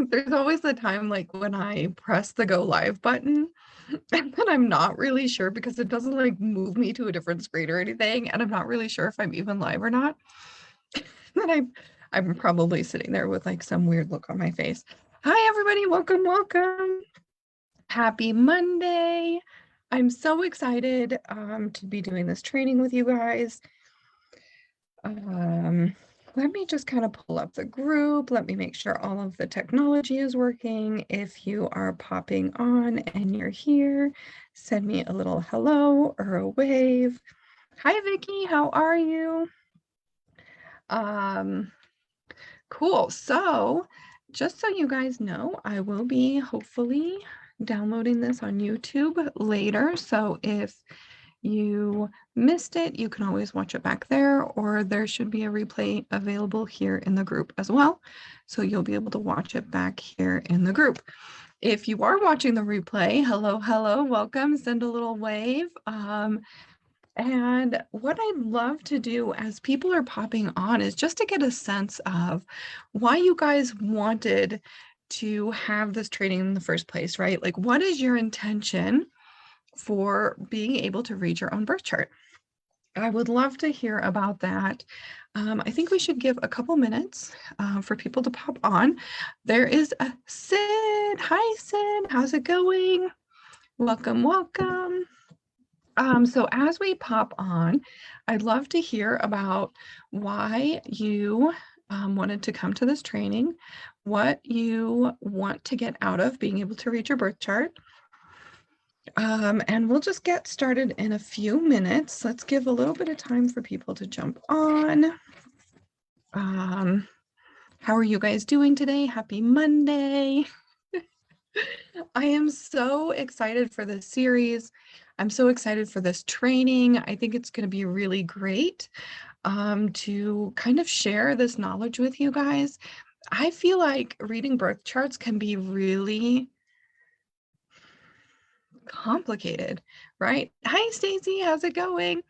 There's always the time like when I press the go live button and then I'm not really sure because it doesn't like move me to a different screen or anything, and I'm not really sure if I'm even live or not. Then I'm probably sitting there with like some weird look on my face. Hi everybody, welcome, welcome. Happy Monday. I'm so excited to be doing this training with you guys. Let me just kind of pull up the group. Let me make sure all of the technology is working. If you are popping on and you're here, send me a little hello or a wave. Hi, Vicky, how are you? Cool. So just so you guys know, I will be hopefully downloading this on YouTube later. So if you missed it, you can always watch it back there, or there should be a replay available here in the group as well. So you'll be able to watch it back here in the group. If you are watching the replay, hello, hello, welcome, send a little wave. And what I'd love to do as people are popping on is just to get a sense of why you guys wanted to have this training in the first place, right? Like, what is your intention for being able to read your own birth chart? I would love to hear about that. I think we should give a couple minutes for people to pop on. There is a Sid. Hi, Sid. How's it going? Welcome, welcome. So as we pop on, I'd love to hear about why you wanted to come to this training, what you want to get out of being able to read your birth chart. And we'll just get started in a few minutes. Let's give a little bit of time for people to jump on. How are you guys doing today? Happy Monday. I am so excited for this series. I'm so excited for this training. I think it's going to be really great to kind of share this knowledge with you guys. I feel like reading birth charts can be really complicated, right? Hi, Stacy, how's it going?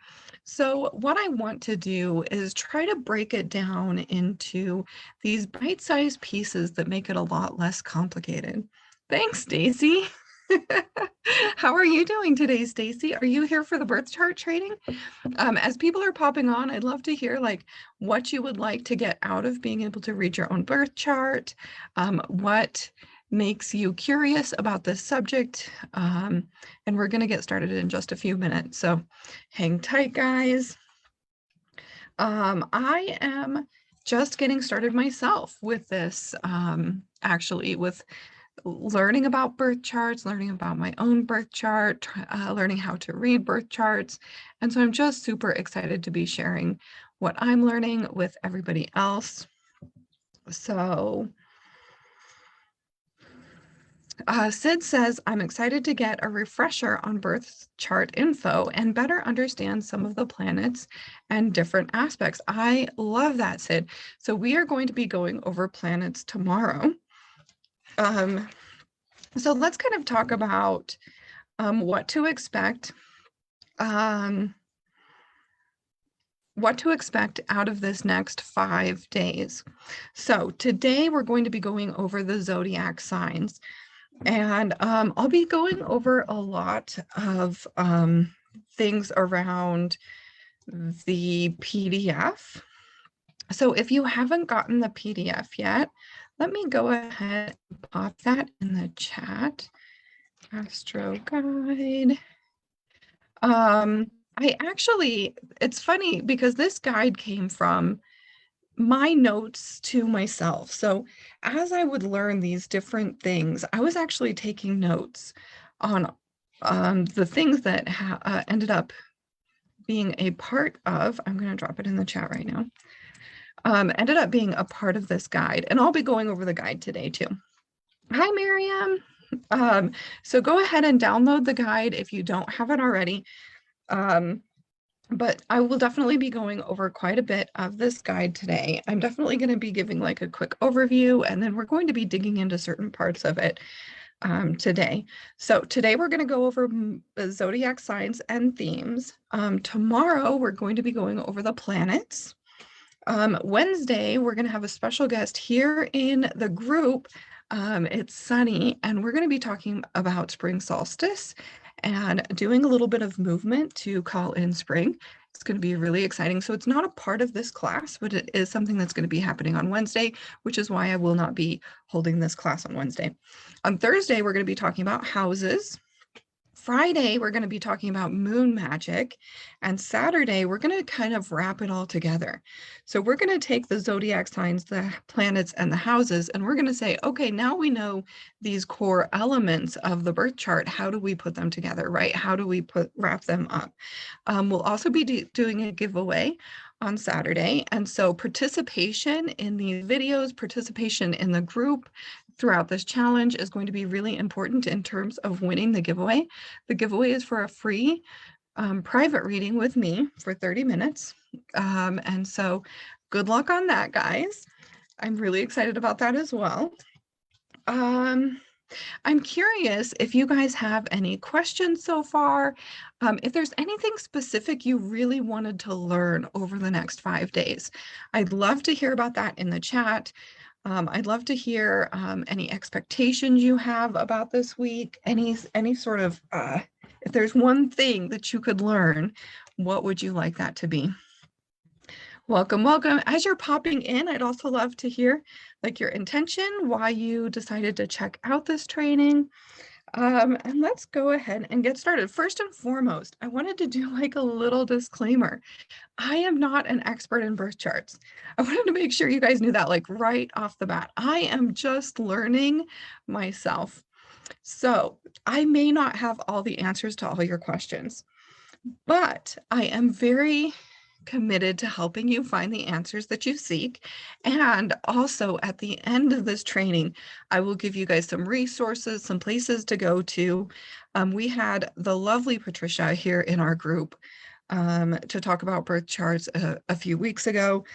So what I want to do is try to break it down into these bite-sized pieces that make it a lot less complicated. Thanks, Stacy. How are you doing today, Stacy? Are you here for the birth chart training? As people are popping on, I'd love to hear like what you would like to get out of being able to read your own birth chart, what makes you curious about this subject, and we're going to get started in just a few minutes. So hang tight, guys. I am just getting started myself with this, actually, with learning about birth charts, learning about my own birth chart, learning how to read birth charts. And so I'm just super excited to be sharing what I'm learning with everybody else. So Sid says, I'm excited to get a refresher on birth chart info and better understand some of the planets and different aspects. I love that, Sid. So we are going to be going over planets tomorrow. So let's kind of talk about what to expect. What to expect out of this next 5 days. So today we're going to be going over the Zodiac signs. And I'll be going over a lot of things around the PDF. So if you haven't gotten the PDF yet, let me go ahead and pop that in the chat. Astro Guide. It's funny because this guide came from my notes to myself. So as I would learn these different things, I was actually taking notes on the things that ended up being a part of, I'm going to drop it in the chat right now, ended up being a part of this guide. And I'll be going over the guide today too. Hi, Miriam. So go ahead and download the guide if you don't have it already. But I will definitely be going over quite a bit of this guide today. I'm definitely going to be giving like a quick overview, and then we're going to be digging into certain parts of it today. So today we're going to go over the zodiac signs and themes. Tomorrow we're going to be going over the planets. Wednesday, we're going to have a special guest here in the group. It's Sunny, and we're going to be talking about spring solstice and doing a little bit of movement to call in spring. It's going to be really exciting. So it's not a part of this class, but it is something that's going to be happening on Wednesday, which is why I will not be holding this class on Wednesday. On Thursday, we're going to be talking about houses. Friday, we're going to be talking about moon magic. And Saturday, we're going to kind of wrap it all together. So we're going to take the zodiac signs, the planets, and the houses, and we're going to say, okay, now we know these core elements of the birth chart. How do we put them together, right? How do we wrap them up? We'll also be doing a giveaway on Saturday. And so participation in these videos, participation in the group throughout this challenge is going to be really important in terms of winning the giveaway. The giveaway is for a free private reading with me for 30 minutes. And so good luck on that, guys. I'm really excited about that as well. I'm curious if you guys have any questions so far. If there's anything specific you really wanted to learn over the next 5 days, I'd love to hear about that in the chat. I'd love to hear any expectations you have about this week, any sort of, if there's one thing that you could learn, what would you like that to be? Welcome, welcome. As you're popping in, I'd also love to hear like your intention, why you decided to check out this training. And let's go ahead and get started. First and foremost, I wanted to do like a little disclaimer. I am not an expert in birth charts. I wanted to make sure you guys knew that like right off the bat. I am just learning myself. So I may not have all the answers to all your questions, but I am very committed to helping you find the answers that you seek. And also at the end of this training, I will give you guys some resources, some places to go to. We had the lovely Patricia here in our group to talk about birth charts a few weeks ago.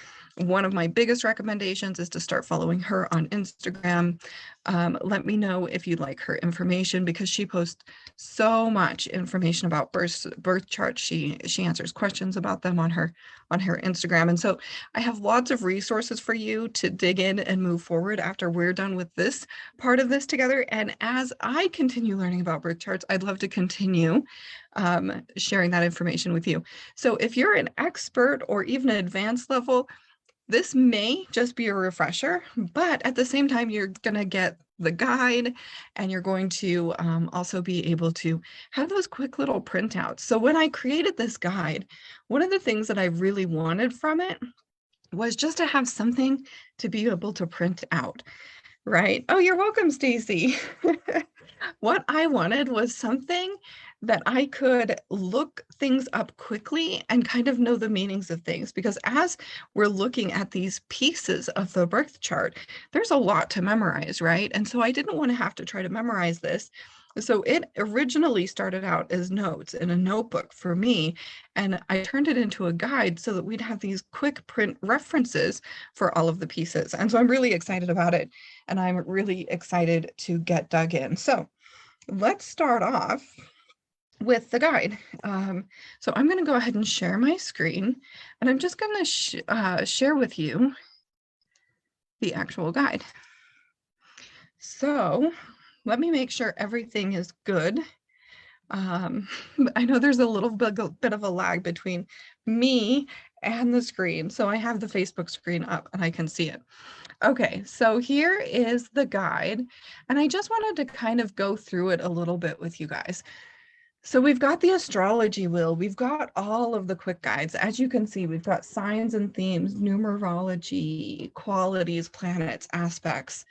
One of my biggest recommendations is to start following her on Instagram. Let me know if you'd like her information because she posts so much information about birth charts. She answers questions about them on her Instagram. And so I have lots of resources for you to dig in and move forward after we're done with this part of this together. And as I continue learning about birth charts, I'd love to continue sharing that information with you. So if you're an expert or even an advanced level, this may just be a refresher, but at the same time, you're going to get the guide and you're going to also be able to have those quick little printouts. So when I created this guide, one of the things that I really wanted from it was just to have something to be able to print out, right? Oh, you're welcome, Stacy. What I wanted was something that I could look things up quickly and kind of know the meanings of things, because as we're looking at these pieces of the birth chart, there's a lot to memorize, right? And so I didn't want to have to try to memorize this. So it originally started out as notes in a notebook for me, and I turned it into a guide so that we'd have these quick print references for all of the pieces. And so I'm really excited about it, and I'm really excited to get dug in. So let's start off with the guide. So I'm going to go ahead and share my screen, and I'm just going to share with you the actual guide. So let me make sure everything is good. I know there's a little bit of a lag between me and the screen. So I have the Facebook screen up and I can see it. Okay, so here is the guide, and I just wanted to kind of go through it a little bit with you guys. So we've got the astrology wheel, we've got all of the quick guides. As you can see, we've got signs and themes, numerology, qualities, planets, aspects.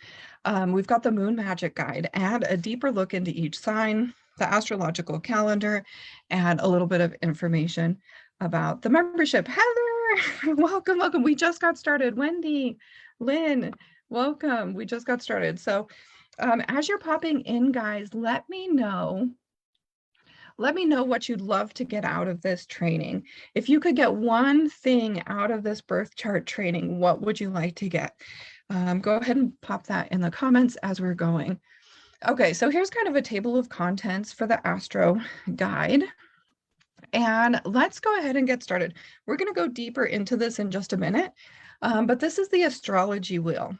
We've got the moon magic guide and a deeper look into each sign, the astrological calendar, and a little bit of information about the membership. Heather, welcome, welcome. We just got started. Wendy, Lynn, welcome. We just got started. So as you're popping in, guys, let me know what you'd love to get out of this training. If you could get one thing out of this birth chart training, what would you like to get? Go ahead and pop that in the comments as we're going. Okay, so here's kind of a table of contents for the Astro Guide. And let's go ahead and get started. We're going to go deeper into this in just a minute. But this is the astrology wheel.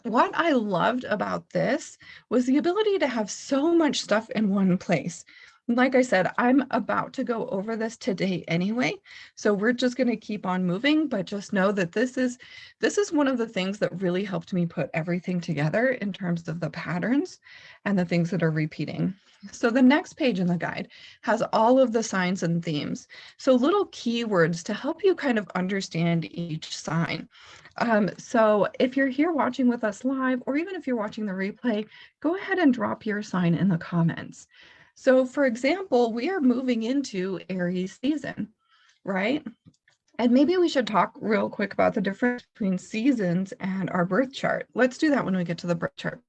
What I loved about this was the ability to have so much stuff in one place. Like I said, I'm about to go over this today anyway, so we're just going to keep on moving, but just know that this is one of the things that really helped me put everything together in terms of the patterns and the things that are repeating. So the next page in the guide has all of the signs and themes. So little keywords to help you kind of understand each sign. So if you're here watching with us live, or even if you're watching the replay, go ahead and drop your sign in the comments. So for example, we are moving into Aries season, right? And maybe we should talk real quick about the difference between seasons and our birth chart. Let's do that when we get to the birth chart.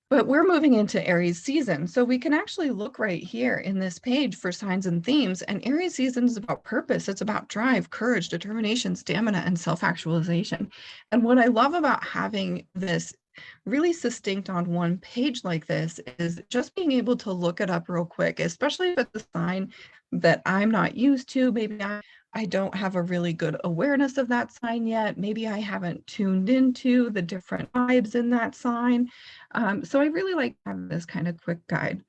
But we're moving into Aries season. So we can actually look right here in this page for signs and themes. And Aries season is about purpose. It's about drive, courage, determination, stamina, and self-actualization. And what I love about having this really succinct on one page like this is just being able to look it up real quick, especially if it's a sign that I'm not used to. Maybe I don't have a really good awareness of that sign yet. Maybe I haven't tuned into the different vibes in that sign. So I really like having this kind of quick guide.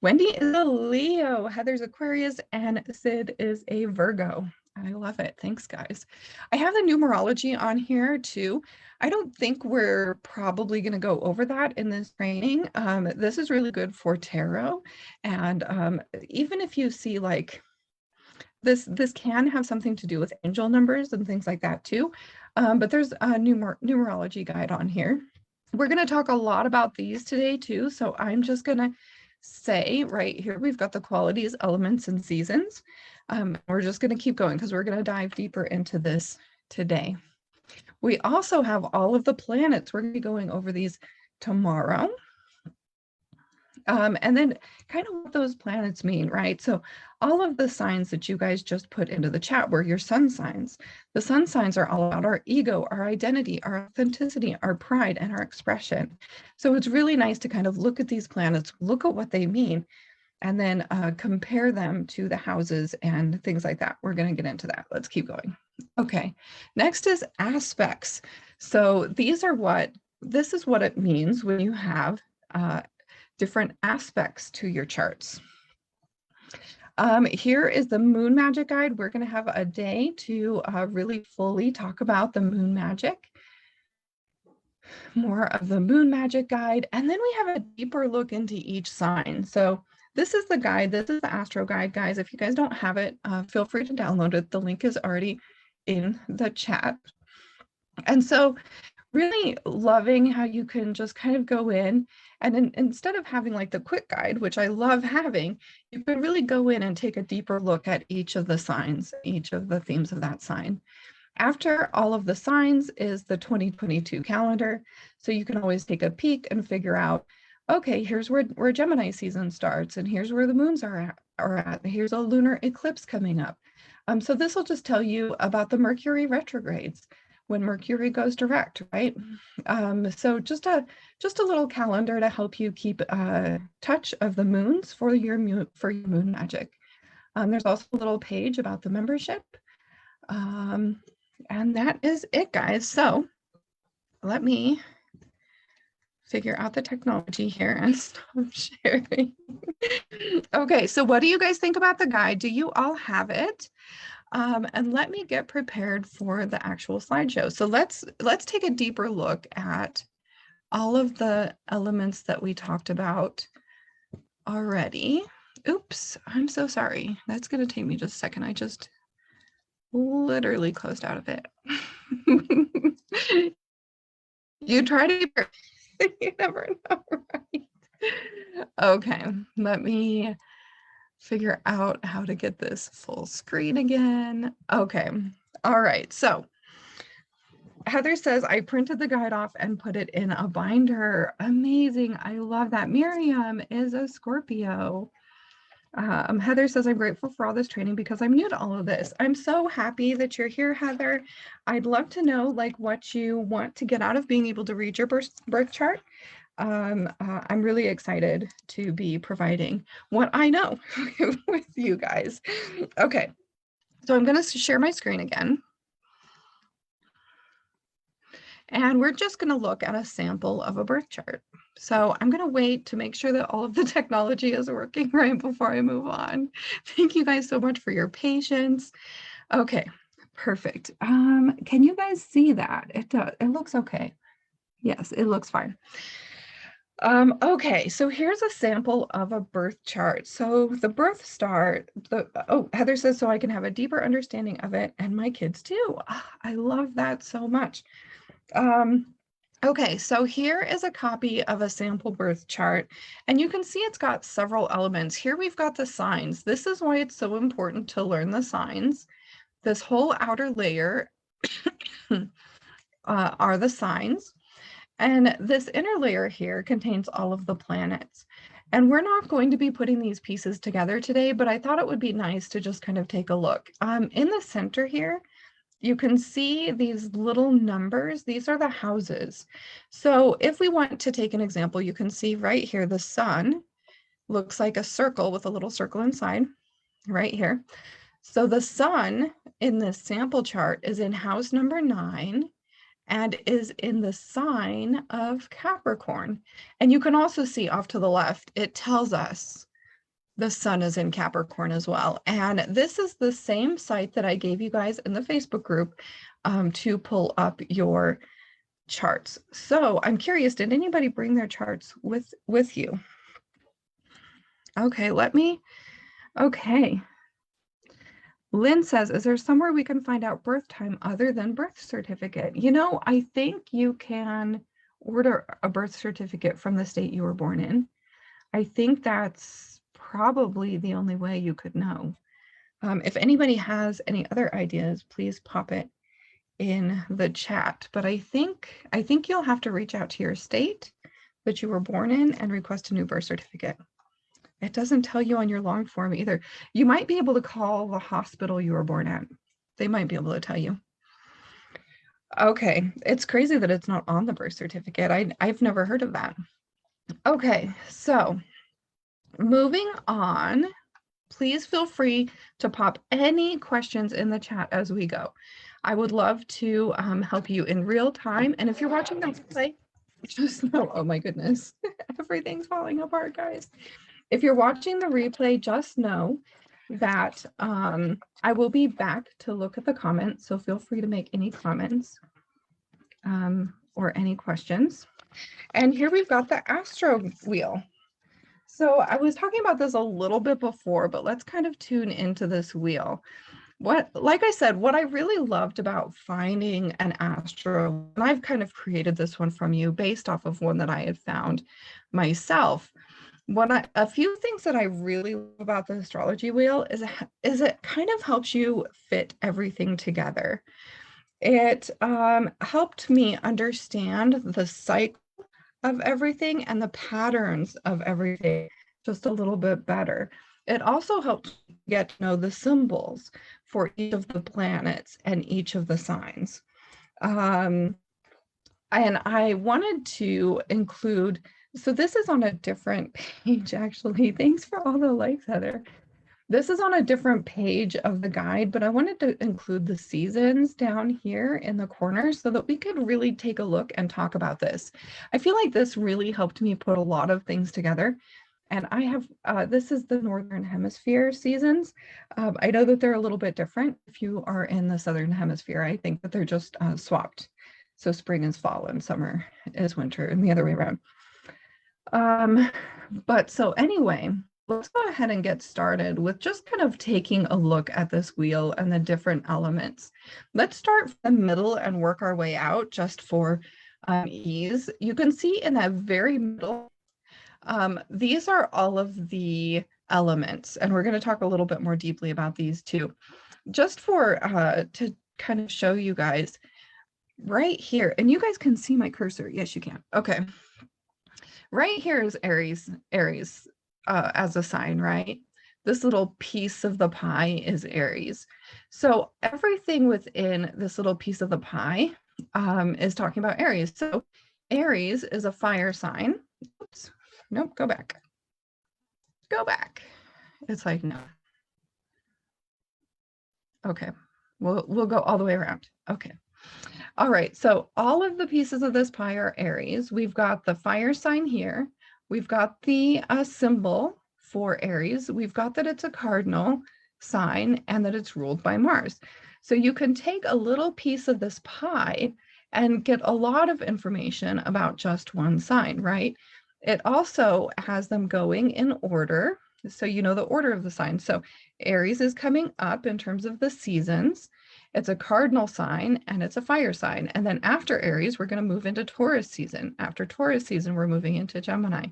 Wendy is a Leo, Heather's Aquarius, and Sid is a Virgo. I love it. Thanks, guys. I have the numerology on here too. I don't think we're probably going to go over that in this training. This is really good for tarot. And even if you see like this can have something to do with angel numbers and things like that too. But there's a numerology guide on here. We're going to talk a lot about these today too. So I'm just going to say right here, we've got the qualities, elements, and seasons. We're just going to keep going because we're going to dive deeper into this today. We also have all of the planets. We're going to be going over these tomorrow. And then kind of what those planets mean, right? So all of the signs that you guys just put into the chat were your sun signs. The sun signs are all about our ego, our identity, our authenticity, our pride, and our expression. So it's really nice to kind of look at these planets, look at what they mean, and then compare them to the houses and things like that. We're going to get into that. Let's keep going. Okay, next is aspects. So this is what it means when you have different aspects to your charts. Here is the moon magic guide. We're going to have a day to really fully talk about the moon magic, more of the moon magic guide, and then we have a deeper look into each sign. So this is the guide. This is the astro guide, guys. If you guys don't have it, feel free to download it. The link is already in the chat. And so really loving how you can just kind of go in and instead of having like the quick guide, which I love having, you can really go in and take a deeper look at each of the signs, each of the themes of that sign. After all of the signs is the 2022 calendar. So you can always take a peek and figure out, okay, here's where Gemini season starts, and here's where the moons are at. Here's a lunar eclipse coming up. So this will just tell you about the Mercury retrogrades, when Mercury goes direct, right? So just a little calendar to help you keep touch of the moons for your moon magic. There's also a little page about the membership. And that is it, guys. So let me figure out the technology here and stop sharing. Okay, so what do you guys think about the guide? Do you all have it? And let me get prepared for the actual slideshow. So let's take a deeper look at all of the elements that we talked about already. Oops, I'm so sorry. That's going to take me just a second. I just literally closed out of it. You try to, you never know, right? Okay, let me figure out how to get this full screen again. Okay, all right. So Heather says, I printed the guide off and put it in a binder. Amazing. I love that. Miriam is a Scorpio. Heather says, I'm grateful for all this training because I'm new to all of this. I'm so happy that you're here, Heather. I'd love to know like what you want to get out of being able to read your birth chart. I'm really excited to be providing what I know with you guys. Okay, so I'm going to share my screen again. And we're just going to look at a sample of a birth chart. So I'm going to wait to make sure that all of the technology is working right before I move on. Thank you guys so much for your patience. Okay, perfect. Can you guys see that? It does. It looks okay. Yes, it looks fine. Okay, so here's a sample of a birth chart. So the birth start, Heather says, so I can have a deeper understanding of it and my kids too. I love that so much. Okay, so here is a copy of a sample birth chart, and you can see it's got several elements. Here we've got the signs. This is why it's so important to learn the signs. This whole outer layer are the signs. And this inner layer here contains all of the planets. And we're not going to be putting these pieces together today, but I thought it would be nice to just kind of take a look. In the center here, you can see these little numbers. These are the houses. So if we want to take an example, you can see right here, the sun looks like a circle with a little circle inside right here. So the sun in this sample chart is in house number 9 and is in the sign of Capricorn. And you can also see off to the left, it tells us the sun is in Capricorn as well. And this is the same site that I gave you guys in the Facebook group to pull up your charts. So I'm curious, did anybody bring their charts with you? Okay, okay. Lynn says, is there somewhere we can find out birth time other than birth certificate? You know, I think you can order a birth certificate from the state you were born in. I think that's probably the only way you could know. If anybody has any other ideas, please pop it in the chat. But I think you'll have to reach out to your state that you were born in and request a new birth certificate. It doesn't tell you on your long form either. You might be able to call the hospital you were born at. They might be able to tell you. Okay, it's crazy that it's not on the birth certificate. I've never heard of that. Okay, so moving on, please feel free to pop any questions in the chat as we go. I would love to help you in real time. And if you're watching the replay, just know, oh my goodness, everything's falling apart, guys. If you're watching the replay, just know that I will be back to look at the comments. So feel free to make any comments or any questions. And here we've got the astro wheel. So I was talking about this a little bit before, but let's kind of tune into this wheel. Like I said, what I really loved about finding an astro, and I've kind of created this one from you based off of one that I had found myself. A few things that I really love about the astrology wheel is it kind of helps you fit everything together. It helped me understand the cycle of everything and the patterns of everything just a little bit better. It also helped get to know the symbols for each of the planets and each of the signs. And I wanted to include, so this is on a different page, actually. Thanks for all the likes, Heather. This is on a different page of the guide, but I wanted to include the seasons down here in the corner so that we could really take a look and talk about this. I feel like this really helped me put a lot of things together. And I have, this is the Northern Hemisphere seasons. I know that they're a little bit different if you are in the Southern Hemisphere. I think that they're just swapped. So spring is fall and summer is winter and the other way around. But so anyway, let's go ahead and get started with just kind of taking a look at this wheel and the different elements. Let's start from the middle and work our way out just for ease. You can see in that very middle, these are all of the elements, and we're going to talk a little bit more deeply about these too. Just for to kind of show you guys right here, and you guys can see my cursor. Yes, you can. Okay. Right here is Aries as a sign, right? This little piece of the pie is Aries. So everything within this little piece of the pie is talking about Aries. So Aries is a fire sign. Oops. Nope, go back. Go back. It's like, no. Okay, we'll go all the way around. Okay. All right, so all of the pieces of this pie are Aries. We've got the fire sign here. We've got the symbol for Aries. We've got that it's a cardinal sign and that it's ruled by Mars. So you can take a little piece of this pie and get a lot of information about just one sign, right? It also has them going in order. So you know the order of the signs. So Aries is coming up in terms of the seasons. It's a cardinal sign and it's a fire sign. And then after Aries, we're going to move into Taurus season. After Taurus season, we're moving into Gemini.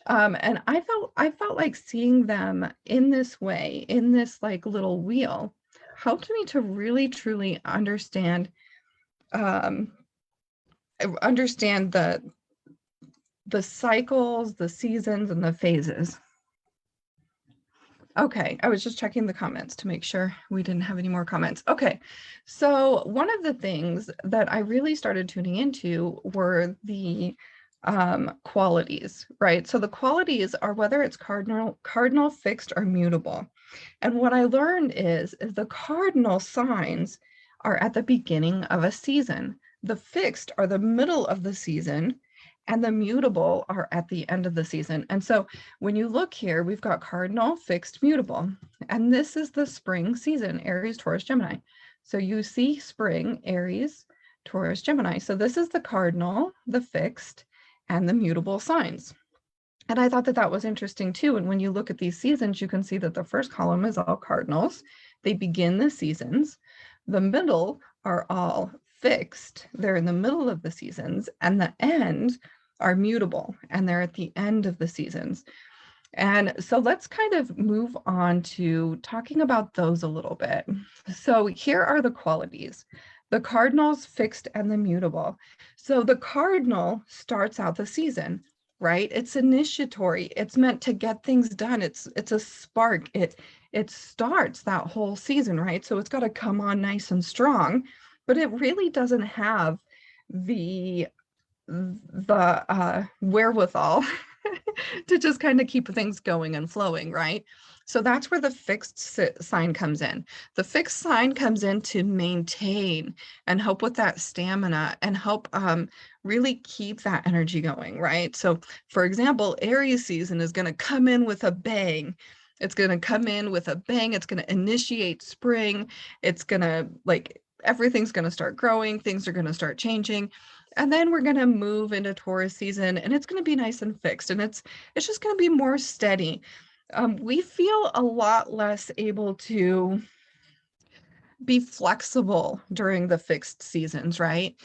And I felt like seeing them in this way, in this like little wheel, helped me to really truly um, understand the cycles, the seasons, and the phases. Okay, I was just checking the comments to make sure we didn't have any more comments. Okay, so one of the things that I really started tuning into were the qualities, right? So the qualities are whether it's cardinal, fixed, or mutable. And what I learned is the cardinal signs are at the beginning of a season. The fixed are the middle of the season, and the mutable are at the end of the season. And so when you look here, we've got cardinal, fixed, mutable. And this is the spring season, Aries, Taurus, Gemini. So you see spring, Aries, Taurus, Gemini. So this is the cardinal, the fixed, and the mutable signs. And I thought that that was interesting too. And when you look at these seasons, you can see that the first column is all cardinals. They begin the seasons. The middle are all fixed. They're in the middle of the seasons. And the end are mutable, and they're at the end of the seasons. And so let's kind of move on to talking about those a little bit. So here are the qualities. The cardinals, fixed, and the mutable. So the cardinal starts out the season, right? It's initiatory. It's meant to get things done. It's a spark. It starts that whole season, right? So it's got to come on nice and strong, but it really doesn't have the wherewithal to just kind of keep things going and flowing, right? So that's where the fixed sign comes in. The fixed sign comes in to maintain and help with that stamina and help really keep that energy going, right? So, for example, Aries season is going to come in with a bang. It's going to come in with a bang. It's going to initiate spring. It's going to like everything's going to start growing. Things are going to start changing. And then we're going to move into Taurus season and it's going to be nice and fixed and it's just going to be more steady. We feel a lot less able to be flexible during the fixed seasons, right?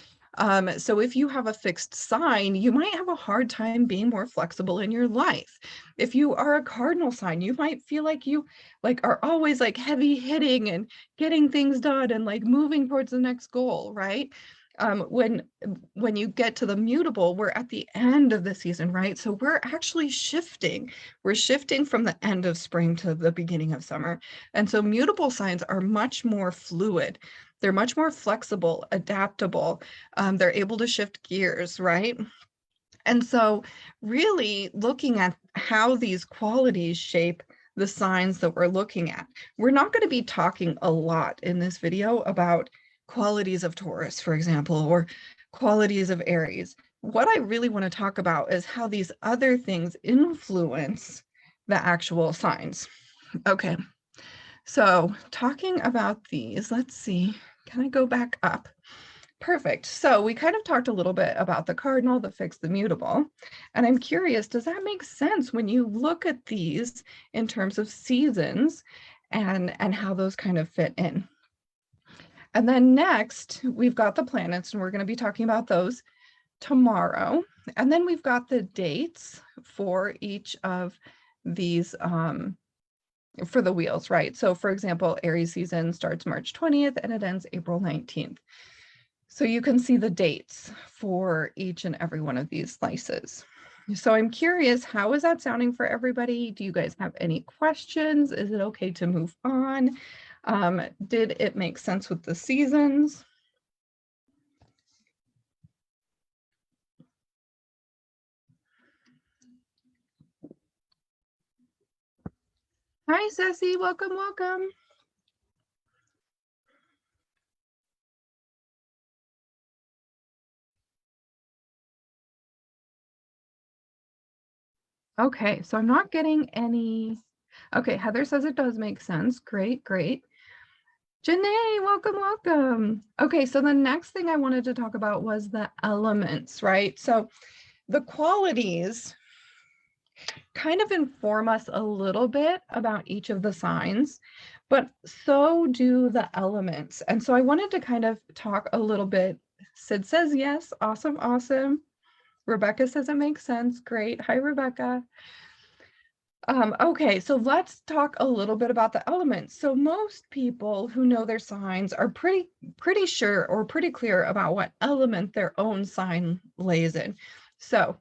So if you have a fixed sign, you might have a hard time being more flexible in your life. If you are a cardinal sign, you might feel like you like are always like heavy hitting and getting things done and like moving towards the next goal, right? When you get to the mutable, we're at the end of the season, right? So we're actually shifting. We're shifting from the end of spring to the beginning of summer. And so mutable signs are much more fluid. They're much more flexible, adaptable. They're able to shift gears, right? And so really looking at how these qualities shape the signs that we're looking at. We're not going to be talking a lot in this video about qualities of Taurus, for example, or qualities of Aries. What I really want to talk about is how these other things influence the actual signs. Okay, so talking about these, let's see, can I go back up? Perfect. So we kind of talked a little bit about the cardinal, the fixed, the mutable. And I'm curious, does that make sense when you look at these in terms of seasons and how those kind of fit in? And then next, we've got the planets, and we're going to be talking about those tomorrow. And then we've got the dates for each of these for the wheels, right? So for example, Aries season starts March 20th and it ends April 19th. So you can see the dates for each and every one of these slices. So I'm curious, how is that sounding for everybody? Do you guys have any questions? Is it okay to move on? Did it make sense with the seasons? Hi, Ceci, welcome, welcome. Okay, so I'm not getting any. Okay, Heather says it does make sense. Great, great. Janae, welcome, welcome. Okay, so the next thing I wanted to talk about was the elements, right? So the qualities kind of inform us a little bit about each of the signs, but so do the elements. And so I wanted to kind of talk a little bit. Sid says yes, awesome, awesome. Rebecca says it makes sense. Great. Hi, Rebecca. Okay, so let's talk a little bit about the elements. So most people who know their signs are pretty sure or pretty clear about what element their own sign lays in. So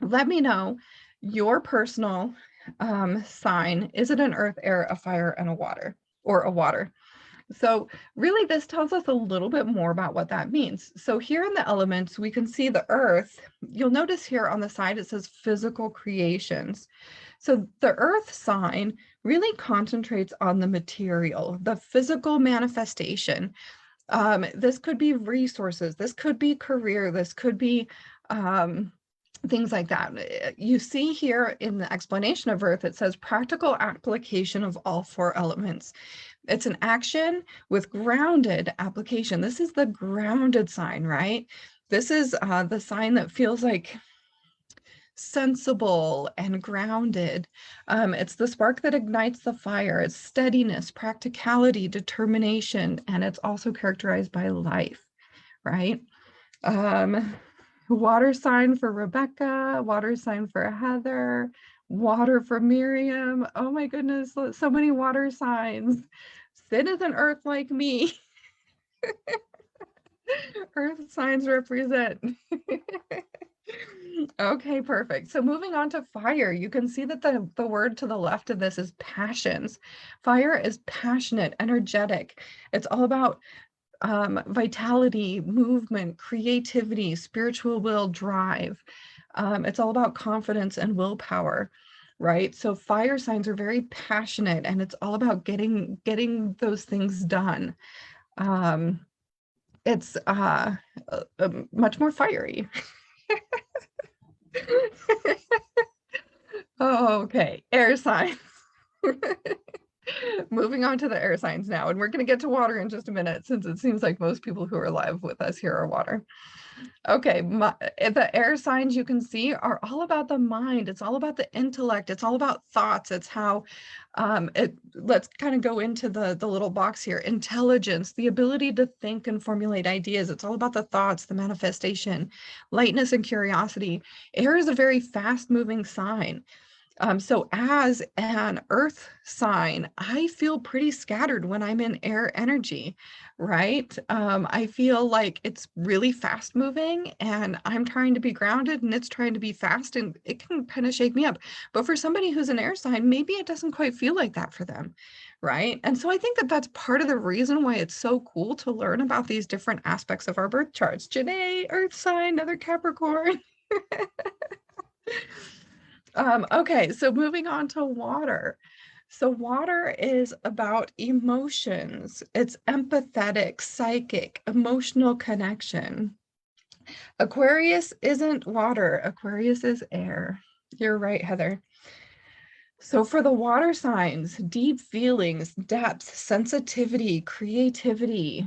let me know your personal sign. Is it an earth, air, a fire, and a water, or a water? So really this tells us a little bit more about what that means. So here in the elements, we can see the earth. You'll notice here on the side, it says physical creations. So the earth sign really concentrates on the material, the physical manifestation. This could be resources, this could be career, this could be things like that. You see here in the explanation of earth, it says practical application of all four elements. It's an action with grounded application. This is the grounded sign, right? This is the sign that feels like sensible and grounded. It's the spark that ignites the fire. It's steadiness, practicality, determination, and it's also characterized by life, right? Water sign for Rebecca, water sign for Heather, water for Miriam. Oh my goodness, so many water signs. Sid is an earth like me. Earth signs represent. Okay, perfect. So moving on to fire, you can see that the word to the left of this is passions. Fire is passionate, energetic. It's all about vitality, movement, creativity, spiritual will, drive. It's all about confidence and willpower, right? So fire signs are very passionate, and it's all about getting those things done. It's much more fiery. Oh, okay, air signs. Moving on to the air signs now, and we're going to get to water in just a minute, since it seems like most people who are live with us here are water. Okay, the air signs you can see are all about the mind. It's all about the intellect. It's all about thoughts. It's how let's kind of go into the little box here. Intelligence, the ability to think and formulate ideas. It's all about the thoughts, the manifestation, lightness and curiosity. Air is a very fast moving sign. So as an earth sign, I feel pretty scattered when I'm in air energy, right? I feel like it's really fast moving, and I'm trying to be grounded and it's trying to be fast, and it can kind of shake me up. But for somebody who's an air sign, maybe it doesn't quite feel like that for them, right? And so I think that that's part of the reason why it's so cool to learn about these different aspects of our birth charts. Janae, earth sign, another Capricorn. Okay, so moving on to water. So water is about emotions. It's empathetic, psychic, emotional connection. Aquarius isn't water. Aquarius is air. You're right, Heather. So for the water signs, deep feelings, depth, sensitivity, creativity,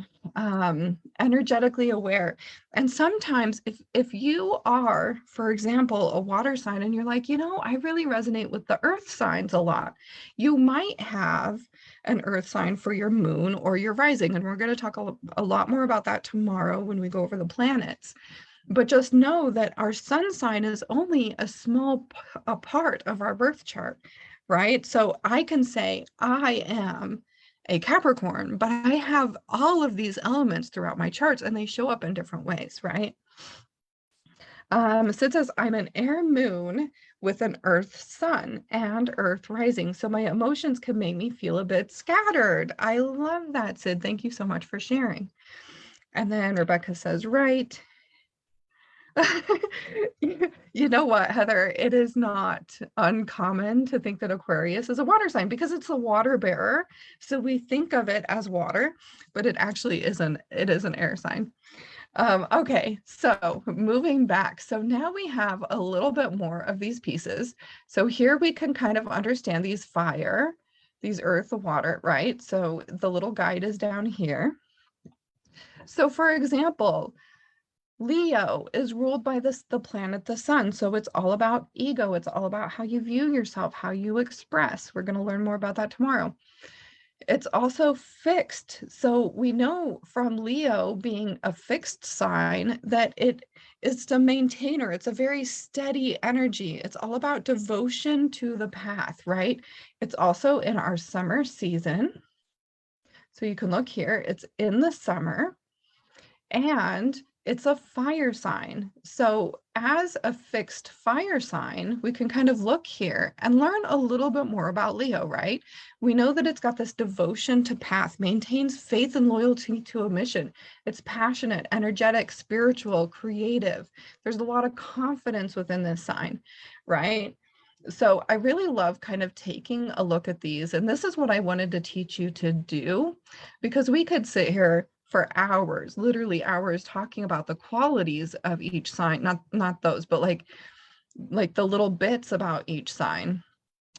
energetically aware. And sometimes if you are, for example, a water sign and you're like, I really resonate with the earth signs a lot, you might have an earth sign for your moon or your rising. And we're going to talk a lot more about that tomorrow when we go over the planets. But just know that our sun sign is only a small a part of our birth chart, right? So I can say I am a Capricorn, but I have all of these elements throughout my charts, and they show up in different ways, right? Sid says, I'm an air moon with an earth sun and earth rising. So my emotions can make me feel a bit scattered. I love that, Sid. Thank you so much for sharing. And then Rebecca says, right. You know what, Heather? It is not uncommon to think that Aquarius is a water sign because it's a water bearer. So we think of it as water, but it actually isn't. It is an air sign. Okay, so moving back. So now we have a little bit more of these pieces. So here we can kind of understand these fire, these earth, water, right? So the little guide is down here. So for example, Leo is ruled by the planet, the sun. So it's all about ego. It's all about how you view yourself, how you express. We're going to learn more about that tomorrow. It's also fixed. So we know from Leo being a fixed sign that it is a maintainer. It's a very steady energy. It's all about devotion to the path, right? It's also in our summer season. So you can look here, it's in the summer. And it's a fire sign. So as a fixed fire sign, we can kind of look here and learn a little bit more about Leo, right? We know that it's got this devotion to path, maintains faith and loyalty to a mission. It's passionate, energetic, spiritual, creative. There's a lot of confidence within this sign, right? So I really love kind of taking a look at these. And this is what I wanted to teach you to do, because we could sit here for hours, literally hours, talking about the qualities of each sign, not those, but like the little bits about each sign.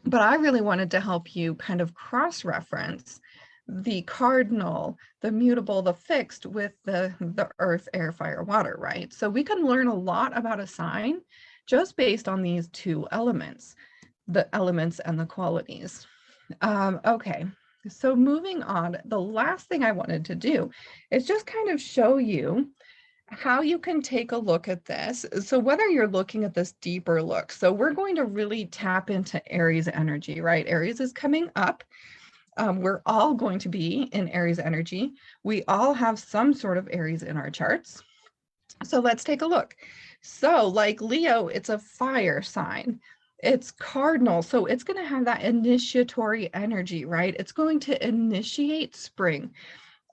But I really wanted to help you kind of cross-reference the cardinal, the mutable, the fixed with the earth, air, fire, water, right? So we can learn a lot about a sign just based on these two elements, the elements and the qualities. Okay, so moving on, the last thing I wanted to do is just kind of show you how you can take a look at this. So whether you're looking at this deeper look, so we're going to really tap into Aries energy, right? Aries is coming up. We're all going to be in Aries energy. We all have some sort of Aries in our charts. So let's take a look. So like Leo, it's a fire sign. It's cardinal, so it's going to have that initiatory energy, right? It's going to initiate spring.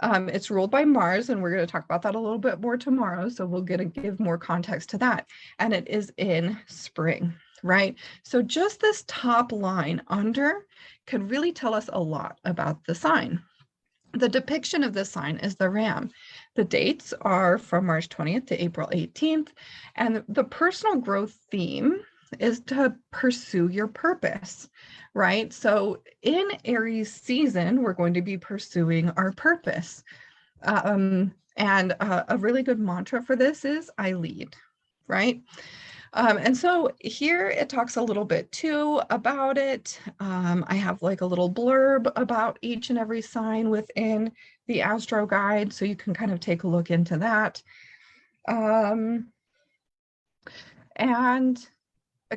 It's ruled by Mars, and we're going to talk about that a little bit more tomorrow. So we're going to give more context to that. And it is in spring, right? So just this top line under can really tell us a lot about the sign. The depiction of this sign is the ram. The dates are from March 20th to April 18th. And the personal growth theme is to pursue your purpose, right? So in Aries season, we're going to be pursuing our purpose. And a really good mantra for this is I lead, right? And so here it talks a little bit too about it. I have like a little blurb about each and every sign within the Astro Guide, so you can kind of take a look into that. And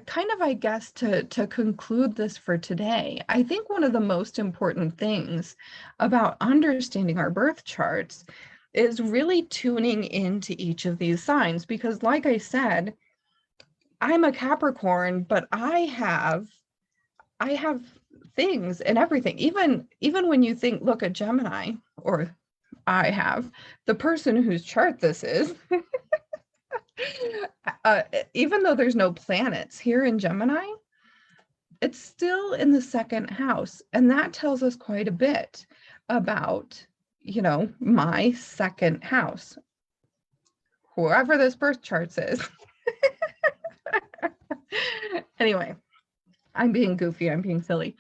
kind of, I guess, to conclude this for today, I think one of the most important things about understanding our birth charts is really tuning into each of these signs, because like I said, I'm a Capricorn, but I have things and everything. Even when you look at Gemini, or I have the person whose chart this is, uh, even though there's no planets here in Gemini, it's still in the second house. And that tells us quite a bit about, my second house, whoever this birth chart is. Anyway, I'm being goofy, I'm being silly.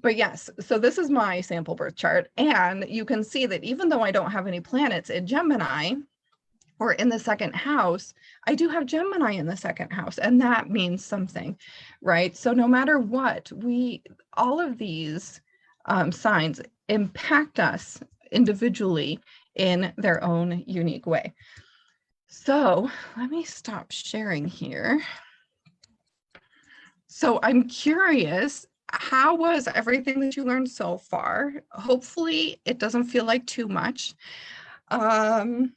But yes, so this is my sample birth chart. And you can see that even though I don't have any planets in Gemini or in the second house, I do have Gemini in the second house. And that means something, right? So no matter what, all of these signs impact us individually in their own unique way. So let me stop sharing here. So I'm curious, how was everything that you learned so far? Hopefully it doesn't feel like too much. And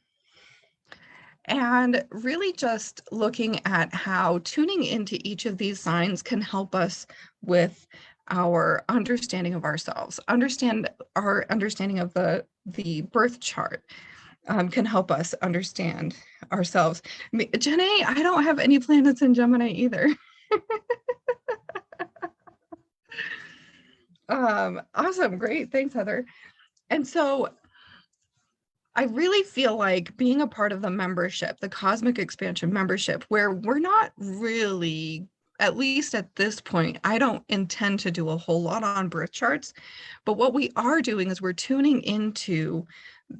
really just looking at how tuning into each of these signs can help us with our understanding of ourselves, our understanding of the birth chart. Can help us understand ourselves. Jenny, I don't have any planets in Gemini either. Awesome, great, thanks, Heather. And so I really feel like being a part of the membership, the Cosmic Expansion membership, where we're not really, at least at this point, I don't intend to do a whole lot on birth charts, but what we are doing is we're tuning into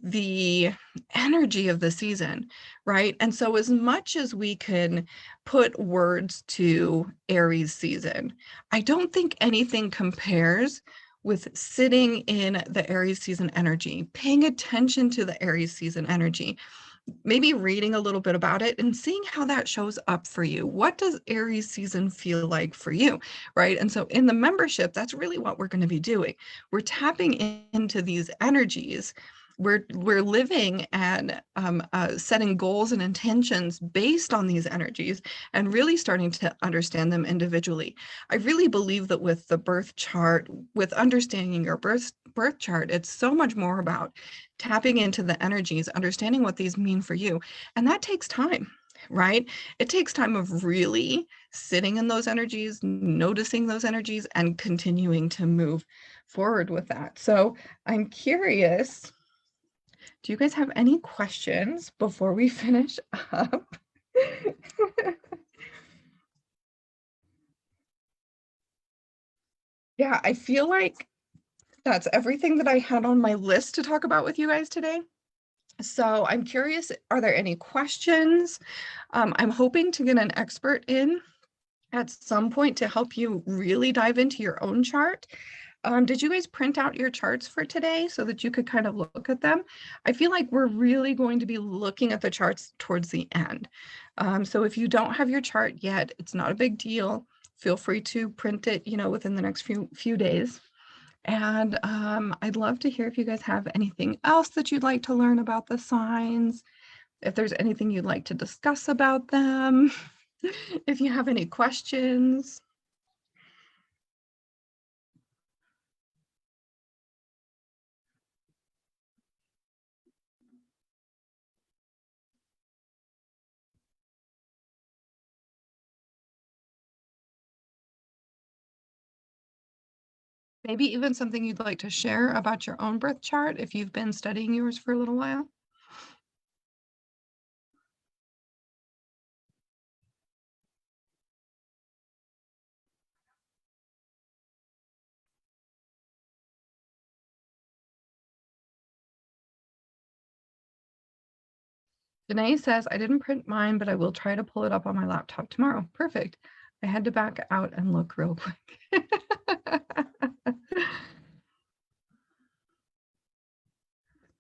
the energy of the season, right? And so as much as we can put words to Aries season, I don't think anything compares with sitting in the Aries season energy, paying attention to the Aries season energy, maybe reading a little bit about it and seeing how that shows up for you. What does Aries season feel like for you, right? And so in the membership, that's really what we're going to be doing. We're tapping into these energies. We're living and setting goals and intentions based on these energies and really starting to understand them individually. I really believe that with the birth chart, with understanding your birth chart, it's so much more about tapping into the energies, understanding what these mean for you. And that takes time, right? It takes time of really sitting in those energies, noticing those energies, and continuing to move forward with that. So I'm curious, do you guys have any questions before we finish up? Yeah, I feel like that's everything that I had on my list to talk about with you guys today. So I'm curious, are there any questions? I'm hoping to get an expert in at some point to help you really dive into your own chart. Did you guys print out your charts for today so that you could kind of look at them? I feel like we're really going to be looking at the charts towards the end. So if you don't have your chart yet, it's not a big deal. Feel free to print it, within the next few days. And I'd love to hear if you guys have anything else that you'd like to learn about the signs, if there's anything you'd like to discuss about them, if you have any questions. Maybe even something you'd like to share about your own birth chart if you've been studying yours for a little while. Danae says, I didn't print mine, but I will try to pull it up on my laptop tomorrow. Perfect. I had to back out and look real quick.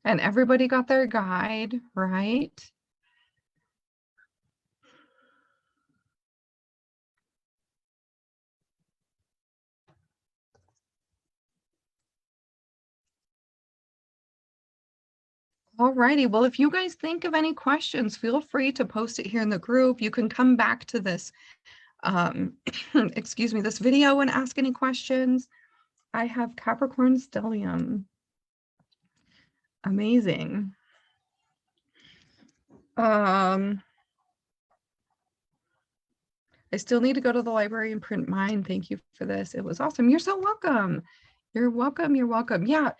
And everybody got their guide, right? All righty. Well, if you guys think of any questions, feel free to post it here in the group. You can come back to this, excuse me, this video and ask any questions. I have Capricorn stellium. Amazing. I still need to go to the library and print mine. Thank you for this. It was awesome. You're so welcome. You're welcome. You're welcome. Yeah,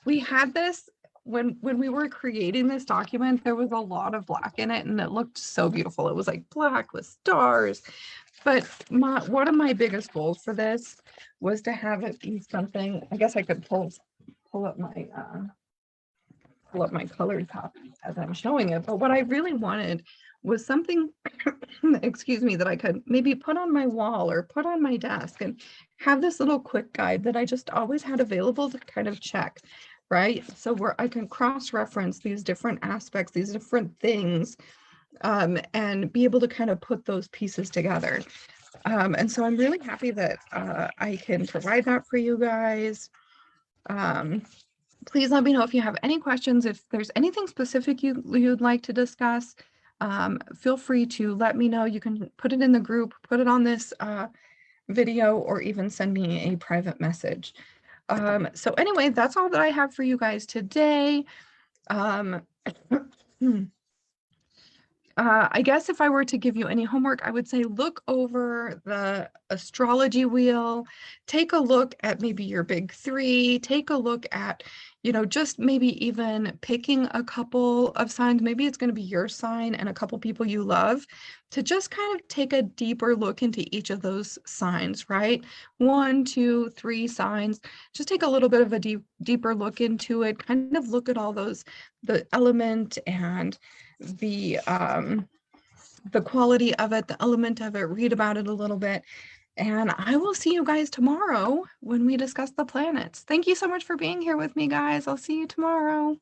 we had this when we were creating this document, there was a lot of black in it and it looked so beautiful. It was like black with stars. But one of my biggest goals for this was to have it be something, I guess I could pull up my colored copy as I'm showing it. But what I really wanted was something, excuse me, that I could maybe put on my wall or put on my desk and have this little quick guide that I just always had available to kind of check, right? So where I can cross-reference these different aspects, these different things, and be able to kind of put those pieces together. And so I'm really happy that I can provide that for you guys. Please let me know if you have any questions. If there's anything specific you'd like to discuss, feel free to let me know. You can put it in the group, put it on this video, or even send me a private message. So anyway, that's all that I have for you guys today. I guess if I were to give you any homework, I would say look over the astrology wheel, take a look at maybe your big three, take a look at, just maybe even picking a couple of signs. Maybe it's going to be your sign and a couple people you love to just kind of take a deeper look into each of those signs, right? One, two, three signs. Just take a little bit of a deeper look into it, kind of look at all those, the element and the quality of it, the element of it, read about it a little bit. And I will see you guys tomorrow when we discuss the planets. Thank you so much for being here with me, guys. I'll see you tomorrow.